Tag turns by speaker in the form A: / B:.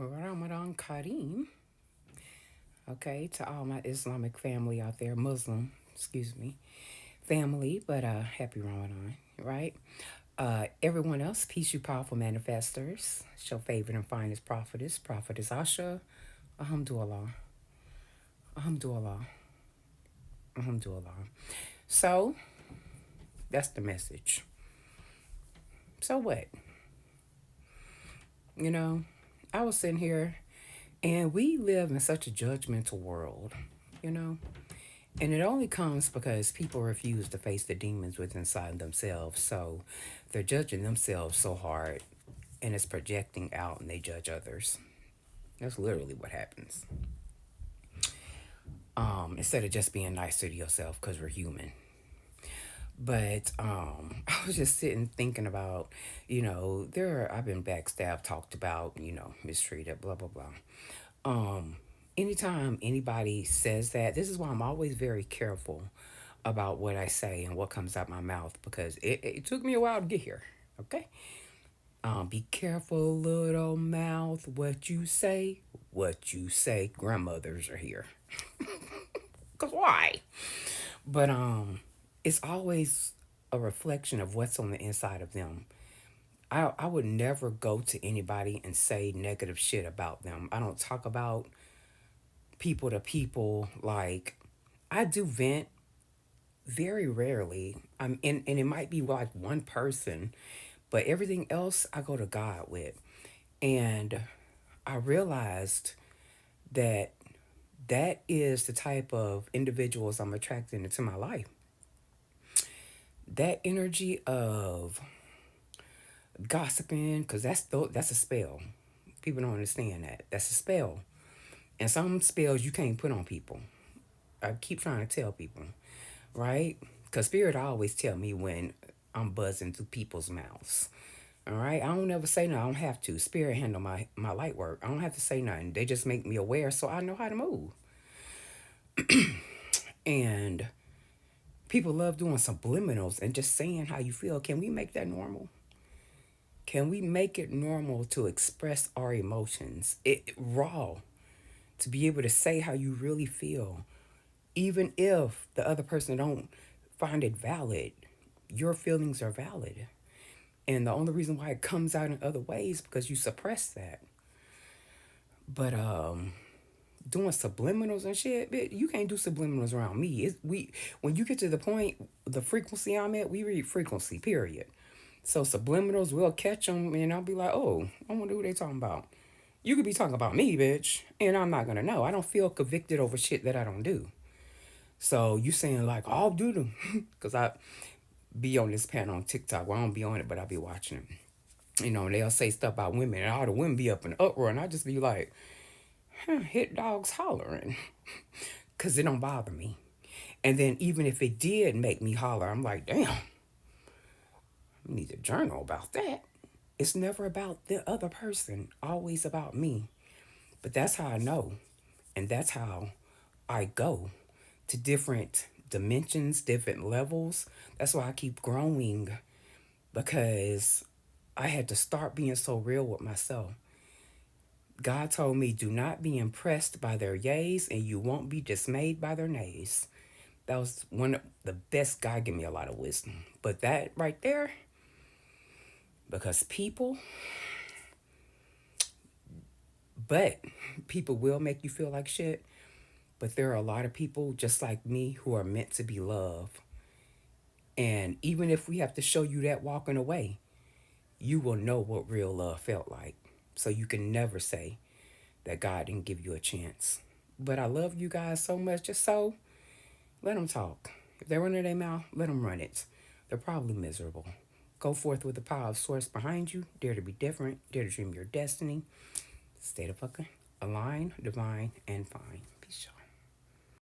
A: Ramadan Kareem. Okay, to all my Islamic family out there, Muslim, excuse me, family, but happy Ramadan, right? Everyone else, peace, you powerful manifestors. It's your favorite and finest prophetess Asha. Alhamdulillah, Alhamdulillah, Alhamdulillah. So that's the message. So what? You know, I was sitting here, and we live in such a judgmental world. You know, and it only comes because people refuse to face the demons within inside themselves. So they're judging themselves so hard and it's projecting out and they judge others. That's literally what happens. Instead of just being nicer to yourself because we're human. But I was just sitting thinking about, I've been backstabbed, talked about, mistreated, blah, blah, blah. Anytime anybody says that, this is why I'm always very careful about what I say and what comes out my mouth because it took me a while to get here. Okay? Be careful, little mouth, what you say. What you say. Grandmothers are here. Cause why? But it's always a reflection of what's on the inside of them. I would never go to anybody and say negative shit about them. I don't talk about people to people. Like, I do vent very rarely. And it might be like one person, but everything else I go to God with. And I realized that that is the type of individuals I'm attracting into my life. That energy of gossiping, because that's a spell. People don't understand that. That's a spell. And some spells you can't put on people. I keep trying to tell people, right? Because spirit always tell me when I'm buzzing through people's mouths. All right, I don't ever say no. I don't have to. Spirit handle my light work. I don't have to say nothing. They just make me aware, so I know how to move. And people love doing subliminals and just saying how you feel. Can we make that normal? Can we make it normal to express our emotions? Raw, to be able to say how you really feel, even if the other person don't find it valid. Your feelings are valid. And the only reason why it comes out in other ways because you suppress that. But doing subliminals and shit, bitch, you can't do subliminals around me. We when you get to the point, the frequency I'm at, we read frequency. Period. So subliminals will catch them, and I'll be like, oh, I wonder who they talking about. You could be talking about me, bitch, and I'm not gonna know. I don't feel convicted over shit that I don't do. So you saying like, I'll do them, because I be on this panel on TikTok. Well, I don't be on it, but I be watching it. They'll say stuff about women, and all the women be up in uproar, and I just be like, hit dogs hollering, because it don't bother me. And then even if it did make me holler, I'm like, damn, I need to journal about that. It's never about the other person, always about me. But that's how I know. And that's how I go to different dimensions, different levels. That's why I keep growing because I had to start being so real with myself. God told me, do not be impressed by their yays and you won't be dismayed by their nays. That was one of the best. God gave me a lot of wisdom. But that right there, because but people will make you feel like shit. But there are a lot of people just like me who are meant to be loved. And even if we have to show you that walking away, you will know what real love felt like. So you can never say that God didn't give you a chance. But I love you guys so much. Just so let them talk. If they're running their mouth, let them run it. They're probably miserable. Go forth with the power of source behind you. Dare to be different. Dare to dream your destiny. Stay the fucking aligned, divine, and fine.